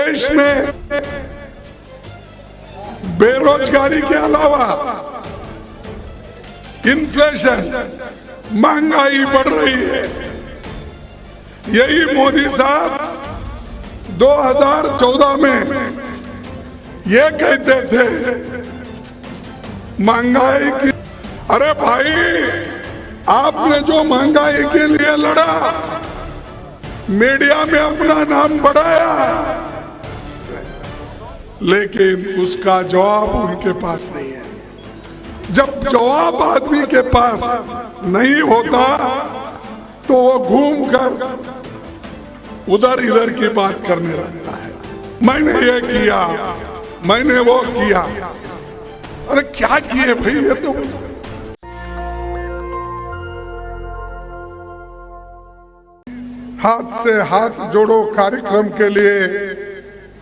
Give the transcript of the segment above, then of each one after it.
देश में बेरोजगारी के अलावा इन्फ्लेशन, महंगाई बढ़ रही है। यही मोदी साहब 2014 में ये कहते थे महंगाई की। अरे भाई, आपने जो महंगाई के लिए लड़ा, मीडिया में अपना नाम बढ़ाया, लेकिन उसका जवाब उनके पास नहीं है। जब जवाब आदमी के पास नहीं होता तो वो घूमकर उधर इधर की बात करने लगता है। मैंने ये किया, मैंने वो किया। अरे क्या किए भाई? ये तो हाथ से हाथ जोड़ो कार्यक्रम के लिए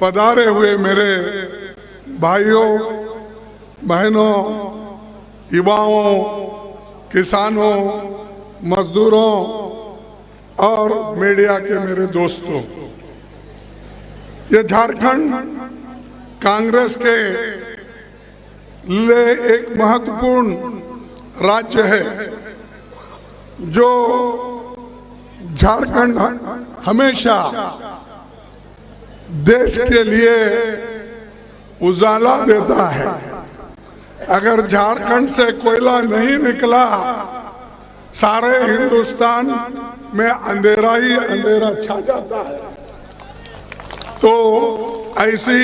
पधारे हुए मेरे भाइयों, बहनों, युवाओं, किसानों, मजदूरों और मीडिया के मेरे दोस्तों, ये झारखंड कांग्रेस के लिए एक महत्वपूर्ण राज्य है। जो झारखंड हमेशा देश के लिए उजाला देता है। अगर झारखंड से कोयला नहीं निकला, सारे हिंदुस्तान में अंधेरा ही अंधेरा छा जाता है। तो ऐसी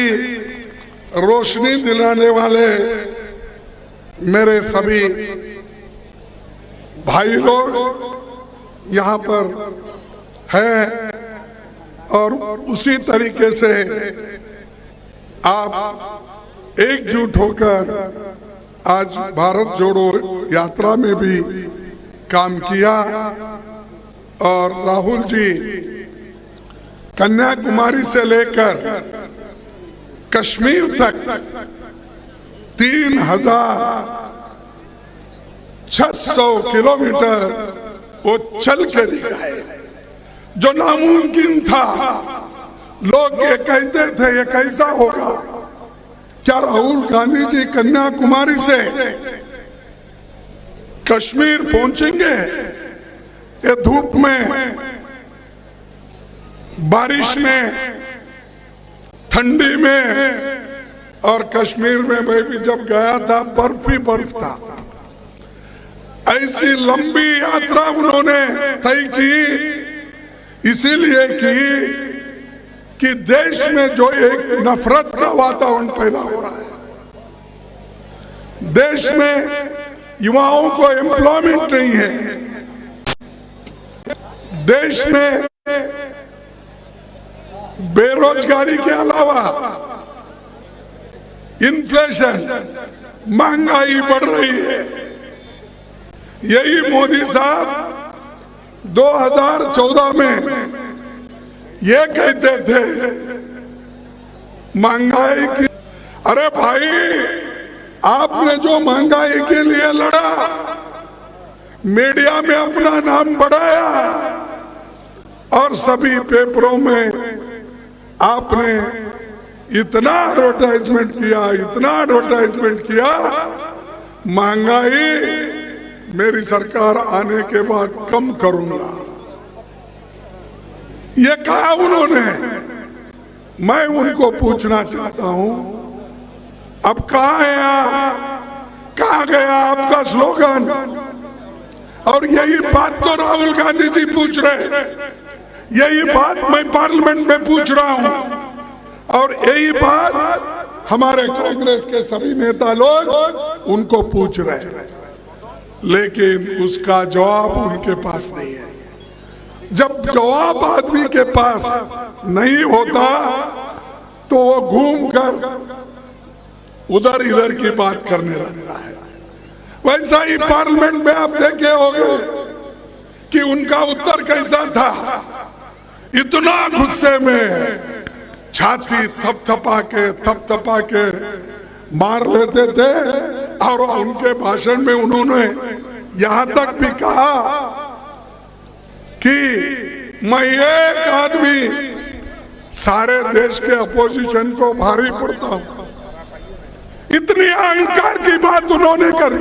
रोशनी दिलाने वाले मेरे सभी भाई लोग यहाँ पर हैं, और उसी तरीके से आप एकजुट होकर आज भारत जोड़ो यात्रा में भी काम किया। और राहुल जी कन्याकुमारी से लेकर कश्मीर तक 3600 किलोमीटर वो चल के दिखाए, जो नामुमकिन था। लोग ये कहते थे ये कैसा होगा? क्या राहुल गांधी जी कन्याकुमारी से कश्मीर पहुंचेंगे? ये धूप में, बारिश में, ठंडी में, और कश्मीर में मैं भी जब गया था बर्फ ही बर्फ था। ऐसी लंबी यात्रा उन्होंने तय की, इसीलिए की कि देश में जो एक नफरत का वातावरण पैदा हो रहा है, देश में युवाओं को एम्प्लॉयमेंट नहीं है, देश में बेरोजगारी के अलावा इन्फ्लेशन, महंगाई बढ़ रही है। यही मोदी साहब 2014 में ये कहते थे महंगाई की। अरे भाई, आपने जो महंगाई के लिए लड़ा, मीडिया में अपना नाम बढ़ाया, और सभी पेपरों में आपने इतना एडवर्टाइजमेंट किया, इतना एडवर्टाइजमेंट किया। महंगाई मेरी सरकार आने के बाद कम करूंगा, ये कहा उन्होंने। मैं उनको पूछना चाहता हूं, अब कहां है आप? कहां गया आपका स्लोगन? और यही बात तो राहुल गांधी जी पूछ रहे, यही बात मैं पार्लियामेंट में पूछ रहा हूं, और यही बात हमारे कांग्रेस के सभी नेता लोग उनको पूछ रहे हैं, लेकिन उसका जवाब उनके पास नहीं है। जब जवाब आदमी के पास नहीं होता तो वो घूमकर उधर इधर की बात करने लगता है। वैसा ही पार्लियामेंट में आप देखे होंगे कि उनका उत्तर कैसा था। इतना गुस्से में छाती थपथपा के मार लेते थे, और उनके भाषण में उन्होंने यहां तक भी कहा कि मैं एक आदमी सारे देश के अपोजिशन को भारी पड़ता हूं। इतनी अहंकार की बात उन्होंने करी,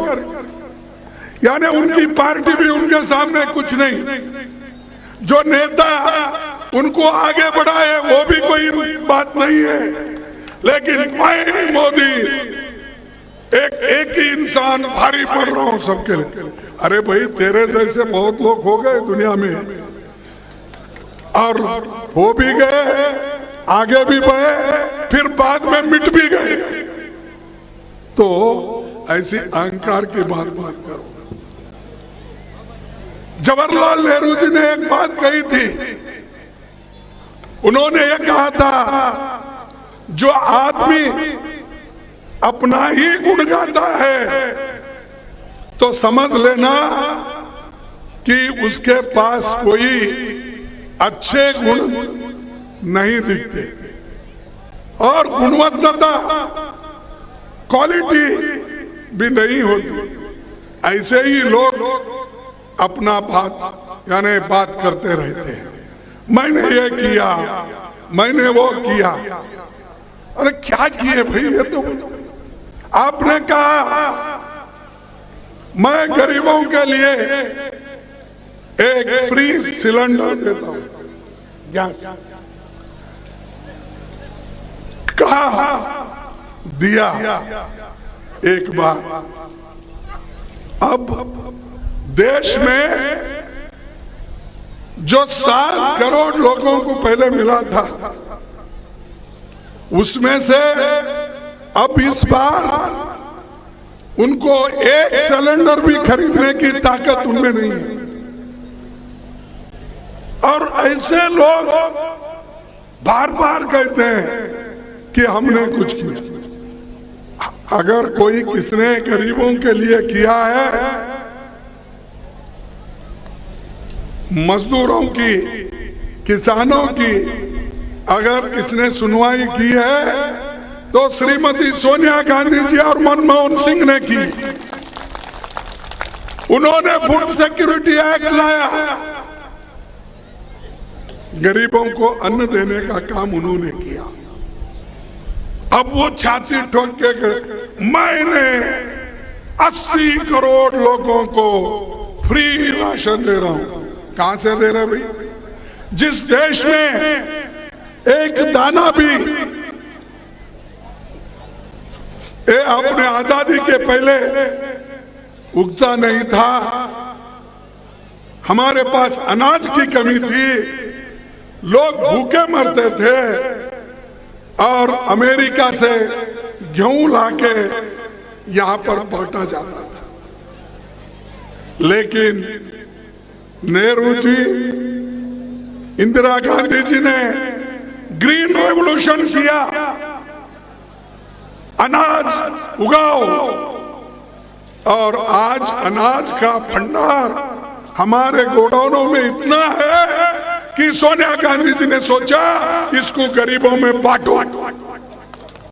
यानी उनकी पार्टी भी उनके सामने कुछ नहीं। जो नेता उनको आगे बढ़ाए वो भी कोई बात नहीं है, लेकिन मैं मोदी एक ही इंसान भारी पड़ रहा हूं सबके लिए। अरे भाई, तेरे जैसे बहुत लोग हो गए दुनिया में, और हो भी गए, आगे भी बढ़े, फिर बाद में मिट भी गए। तो ऐसी अहंकार की बात करो। जवाहरलाल नेहरू जी ने एक बात कही थी, उन्होंने ये कहा था, जो आदमी अपना ही गुण गाता है तो समझ लेना कि उसके पास कोई अच्छे गुण नहीं दिखते, और गुणवत्ता क्वालिटी भी नहीं होती। ऐसे ही लोग अपना बात करते रहते हैं, मैंने ये किया, मैंने वो किया। अरे क्या किए भाई? ये तो आपने कहा मैं गरीबों के लिए एक फ्री सिलेंडर देता हूं, गैस कहा, दिया एक बार। अब देश में जो 7 करोड़ लोगों को पहले मिला था, उसमें से अब इस बार उनको एक सिलेंडर भी खरीदने की ताकत उनमें नहीं है। और ऐसे लोग बार बार कहते हैं कि हमने कुछ किया। अगर कोई किसने गरीबों के लिए किया है, मजदूरों की, किसानों की अगर किसने सुनवाई की है, तो श्रीमती सोनिया गांधी जी और मनमोहन सिंह ने की। उन्होंने फूड सिक्योरिटी एक्ट लाया, गरीबों को अन्न देने का काम उन्होंने किया। अब वो छाती ठोक के मैंने 80 करोड़ लोगों को फ्री राशन दे रहा हूं। कहां से दे रहे भाई? जिस देश में एक दाना भी अपने आजादी के पहले उगता नहीं था, हमारे पास अनाज की कमी थी, लोग भूखे मरते थे, और अमेरिका से गेहूं लाके यहां पर बांटा जाता था। लेकिन नेहरू जी, इंदिरा गांधी जी ने ग्रीन रेवोल्यूशन किया, अनाज उगाओ, और आज अनाज का भंडार हमारे गोडाउनों में इतना है कि सोनिया गांधी जी ने सोचा इसको गरीबों में बांटो,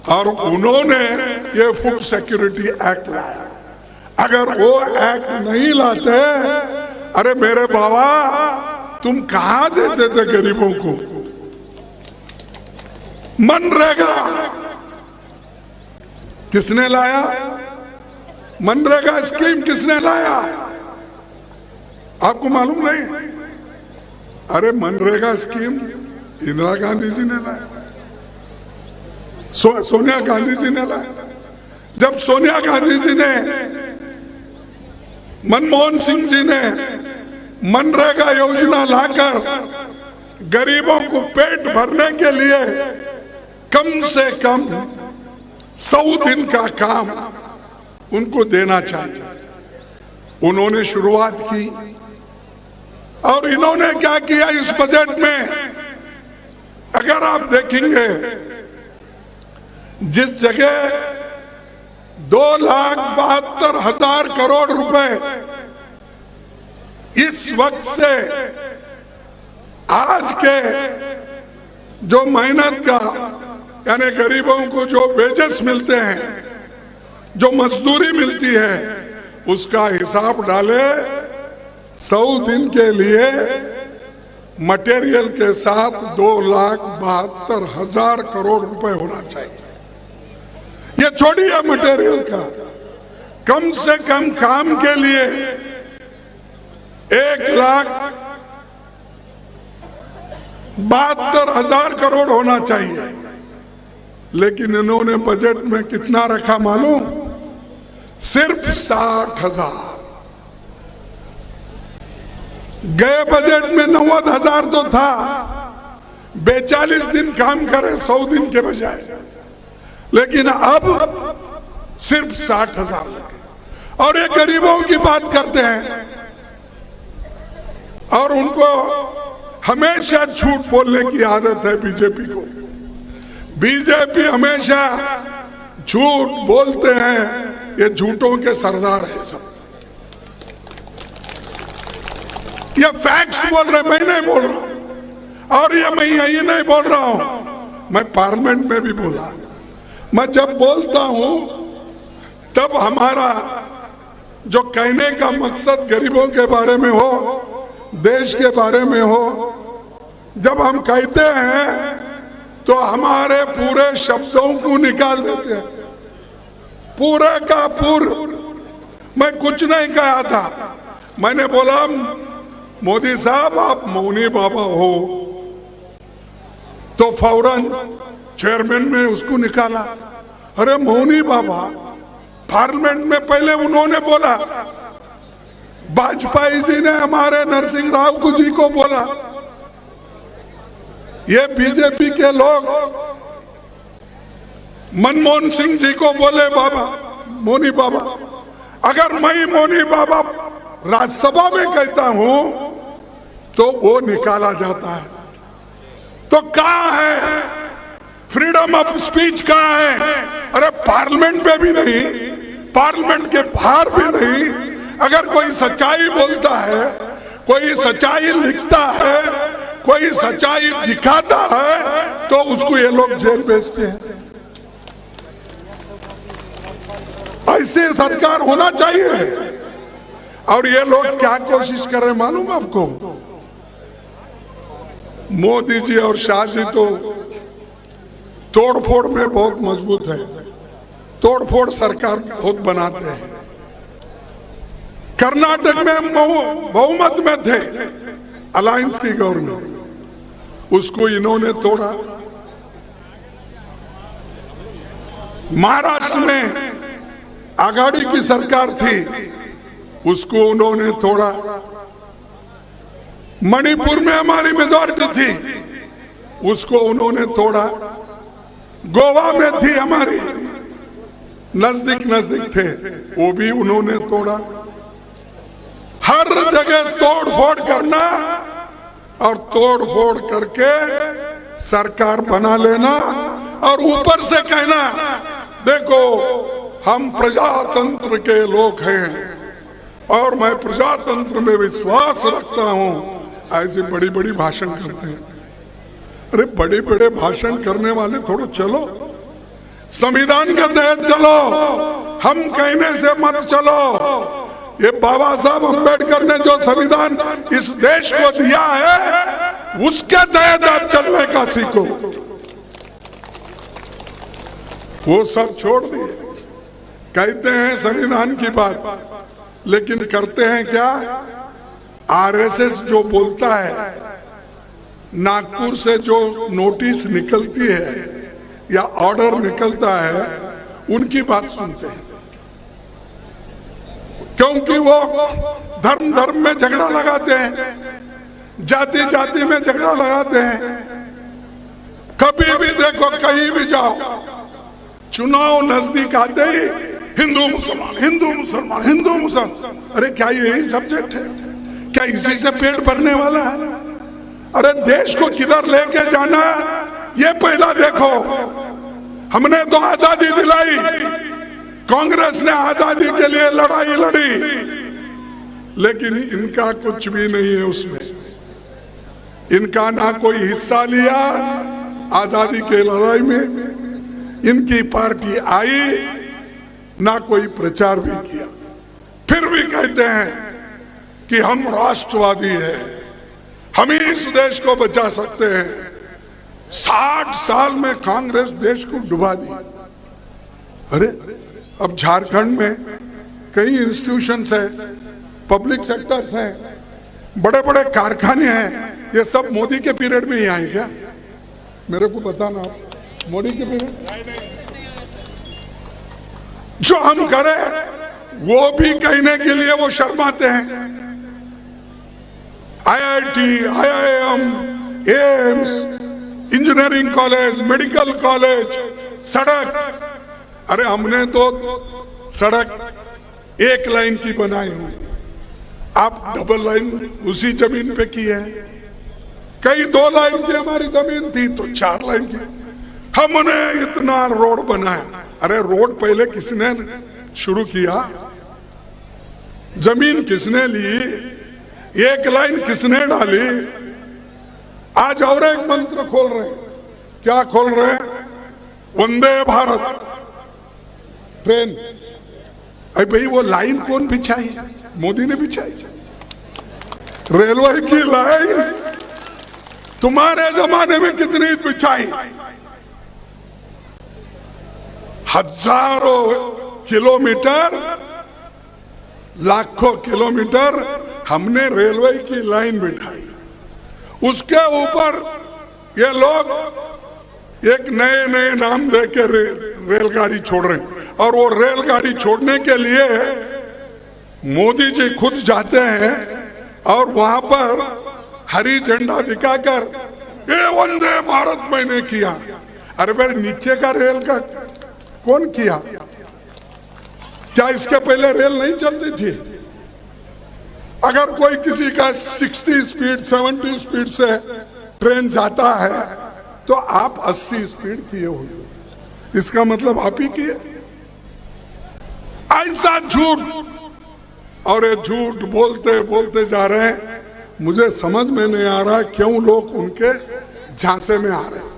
और उन्होंने ये फूड सिक्योरिटी एक्ट लाया। अगर वो एक्ट नहीं लाते, अरे मेरे बाबा, तुम कहां देते थे गरीबों को? मनरेगा किसने लाया? मनरेगा स्कीम किसने लाया? आपको मालूम नहीं? अरे मनरेगा स्कीम इंदिरा गांधी जी ने लाया, सोनिया गांधी जी ने लाया। जब सोनिया गांधी जी ने, मनमोहन सिंह जी ने मनरेगा योजना लाकर गरीबों को पेट भरने के लिए कम से कम 100 दिन का काम उनको देना चाहिए, उन्होंने शुरुआत की। और इन्होंने क्या किया इस बजट में? अगर आप देखेंगे, जिस जगह 2,72,000 करोड़ रुपए इस वक्त से आज के जो मेहनत का, यानी गरीबों को जो वेजेस मिलते हैं, जो मजदूरी मिलती है, उसका हिसाब डाले, 100 दिन के लिए मटेरियल के साथ 2,72,000 करोड़ रुपए होना चाहिए। ये छोड़िए मटेरियल का, कम से कम काम के लिए 1,72,000 करोड़ होना चाहिए। लेकिन इन्होंने बजट में कितना रखा मालूम? सिर्फ 60,000। गए बजट में 90,000 तो था, 42 दिन काम करे 100 दिन के बजाय, लेकिन अब सिर्फ 60,000 लगे। और ये गरीबों की बात करते हैं और उनको हमेशा झूठ बोलने की आदत है बीजेपी को। बीजेपी हमेशा झूठ बोलते हैं, ये झूठों के सरदार है सब। ये फैक्ट्स बोल रहे, मैं नहीं बोल रहा हूं। और ये मैं यही नहीं बोल रहा हूं, मैं पार्लियामेंट में भी बोला। मैं जब बोलता हूं तब हमारा जो कहने का मकसद गरीबों के बारे में हो, देश के बारे में हो, जब हम कहते हैं तो हमारे पूरे शब्दों को निकाल देते हैं, पूरे का पूरा। मैं कुछ नहीं कहा था, मैंने बोला मोदी साहब आप मौनी बाबा हो, तो फौरन चेयरमैन ने उसको निकाला। अरे मौनी बाबा, पार्लियामेंट में पहले उन्होंने बोला, वाजपेयी जी ने हमारे नरसिंह राव जी को बोला, ये बीजेपी के लोग मनमोहन सिंह जी को बोले बाबा, मौनी बाबा। अगर मैं मौनी बाबा राज्यसभा में कहता हूं तो वो निकाला जाता है। तो कहां है फ्रीडम ऑफ स्पीच? कहां है? अरे पार्लियामेंट में भी नहीं, पार्लियामेंट के बाहर भी नहीं। अगर कोई सच्चाई बोलता है, कोई सच्चाई लिखता है, कोई सच्चाई दिखाता है, तो उसको ये लोग जेल भेजते हैं। ऐसे सरकार होना चाहिए। और ये लोग क्या कोशिश कर रहे मालूम आपको? मोदी जी और शाह जी तो तोड़फोड़ में बहुत मजबूत है, तोड़फोड़ सरकार बहुत बनाते हैं। कर्नाटक में बहुमत में थे अलायंस की गवर्नमेंट, उसको इन्होंने तोड़ा। महाराष्ट्र में आघाड़ी की सरकार थी, उसको उन्होंने तोड़ा। मणिपुर में हमारी मेजॉरिटी थी, उसको उन्होंने तोड़ा। गोवा में थी हमारी, नजदीक नजदीक थे, वो भी उन्होंने तोड़ा। हर जगह तोड़-फोड़ करना और तोड़-फोड़ करके सरकार बना लेना और ऊपर से कहना देखो हम प्रजातंत्र के लोग हैं और मैं प्रजातंत्र में विश्वास रखता हूं। ऐसे बड़ी बड़ी भाषण करते हैं। अरे बड़े बड़े भाषण करने वाले थोड़ा चलो, संविधान के तहत चलो, हम कहने से मत चलो। ये बाबा साहब अम्बेडकर ने जो संविधान इस देश को दिया है, उसके तहत आप चलने का सीखो। वो सब छोड़ दिए, कहते हैं संविधान की बात, लेकिन करते हैं क्या? आरएसएस जो बोलता है, नागपुर से जो नोटिस निकलती है या ऑर्डर निकलता है, उनकी बात सुनते हैं। क्योंकि वो धर्म धर्म में झगड़ा लगाते हैं, जाति जाति में झगड़ा लगाते हैं। कभी भी देखो, कहीं भी जाओ, चुनाव नजदीक आते ही हिंदू मुसलमान, हिंदू मुसलमान, हिंदू मुसलमान। अरे क्या यही सब्जेक्ट है? क्या इसी से पेट भरने वाला है? अरे देश को किधर लेके जाना है, ये पहला देखो। हमने तो आजादी दिलाई, कांग्रेस ने आजादी के लिए लड़ाई लड़ी, लेकिन इनका कुछ भी नहीं है उसमें। इनका ना कोई हिस्सा लिया आजादी के लड़ाई में, इनकी पार्टी आई, ना कोई प्रचार भी किया। फिर भी कहते हैं कि हम राष्ट्रवादी हैं, हम ही इस देश को बचा सकते हैं। 60 साल में कांग्रेस देश को डुबा दी। अरे अब झारखंड में कई इंस्टीट्यूशंस है, पब्लिक सेक्टर्स हैं, बड़े बड़े कारखाने हैं, ये सब मोदी के पीरियड में ही आए क्या? मेरे को पता ना, मोदी के पीरियड जो हम करें वो भी कहने के लिए वो शर्माते हैं। IIT, IIM, AIIMS, engineering college, medical college, सड़क, अरे हमने तो सड़क एक लाइन की बनाई हुई, आप डबल लाइन उसी जमीन पे की है। कई 2 लाइन की हमारी जमीन थी तो 4 लाइन की, हमने इतना रोड बनाया। अरे रोड पहले किसने शुरू किया? जमीन किसने ली? एक लाइन किसने डाली? आज और एक मंत्र खोल रहे हैं। क्या खोल रहे हैं? वंदे भारत ट्रेन। अरे भाई वो लाइन कौन बिछाई? मोदी ने बिछाई। रेलवे की लाइन तुम्हारे जमाने में कितनी बिछाई? हजारों किलोमीटर, लाखों किलोमीटर हमने रेलवे की लाइन बिठाई। उसके ऊपर ये लोग एक नए नए नाम देके रेलगाड़ी छोड़ रहे हैं, और वो रेलगाड़ी छोड़ने के लिए मोदी जी खुद जाते हैं और वहां पर हरी झंडा दिखाकर ये वंदे भारत मैंने किया। अरे भाई नीचे का रेल का कौन किया? क्या इसके पहले रेल नहीं चलती थी? अगर कोई किसी का 60 स्पीड 70 स्पीड से ट्रेन जाता है तो आप 80 स्पीड किए होंगे, इसका मतलब आप ही किए। ऐसा झूठ, और ये झूठ बोलते बोलते जा रहे हैं। मुझे समझ में नहीं आ रहा क्यों लोग उनके झांसे में आ रहे हैं।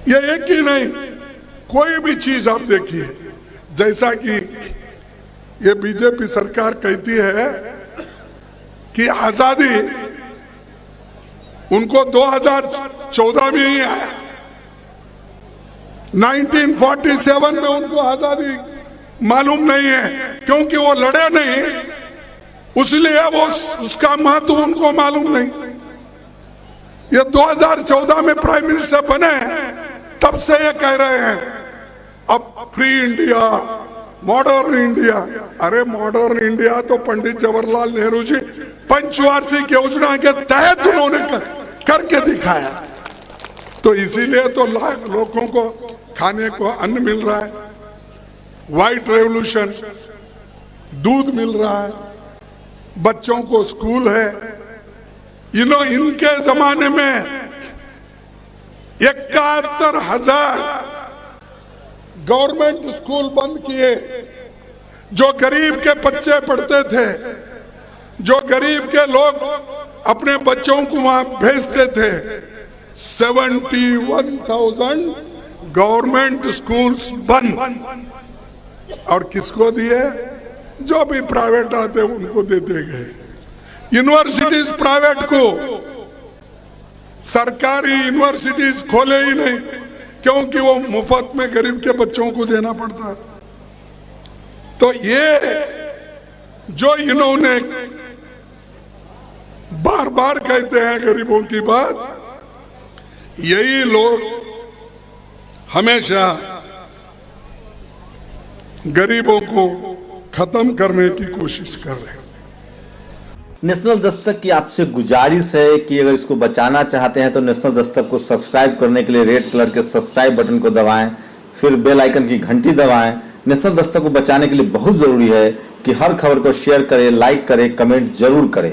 ये एक ही नहीं, कोई भी चीज आप देखिए, जैसा कि ये बीजेपी सरकार कहती है कि आजादी उनको 2014 में ही आया, 1947 में उनको आजादी मालूम नहीं है, क्योंकि वो लड़े नहीं, इसलिए वो उसका महत्व उनको मालूम नहीं। ये 2014 में प्राइम मिनिस्टर बने, तब से ये कह रहे हैं अब फ्री इंडिया, मॉडर्न इंडिया। अरे मॉडर्न इंडिया तो पंडित जवाहरलाल नेहरू जी पंचवार्षिक योजना के तहत उन्होंने करके दिखाया। तो इसीलिए तो लाख लोगों को खाने को अन्न मिल रहा है, व्हाइट रेवोल्यूशन, दूध मिल रहा है, बच्चों को स्कूल है। इनके जमाने में 71,000 गवर्नमेंट स्कूल बंद किए। जो गरीब के बच्चे पढ़ते थे, जो गरीब के लोग अपने बच्चों को वहां भेजते थे, 71,000 गवर्नमेंट स्कूल्स बंद। और किसको दिए? जो भी प्राइवेट आते उनको देते गए। यूनिवर्सिटीज प्राइवेट को, सरकारी यूनिवर्सिटीज खोले ही नहीं, क्योंकि वो मुफ्त में गरीब के बच्चों को देना पड़ता है। तो ये जो इन्होंने बार बार कहते हैं गरीबों की बात, यही लोग हमेशा गरीबों को खत्म करने की कोशिश कर रहे हैं। नेशनल दस्तक की आपसे गुजारिश है कि अगर इसको बचाना चाहते हैं तो नेशनल दस्तक को सब्सक्राइब करने के लिए रेड कलर के सब्सक्राइब बटन को दबाएं, फिर बेल आइकन की घंटी दबाएं। नेशनल दस्तक को बचाने के लिए बहुत जरूरी है कि हर खबर को शेयर करें, लाइक करें, कमेंट जरूर करें।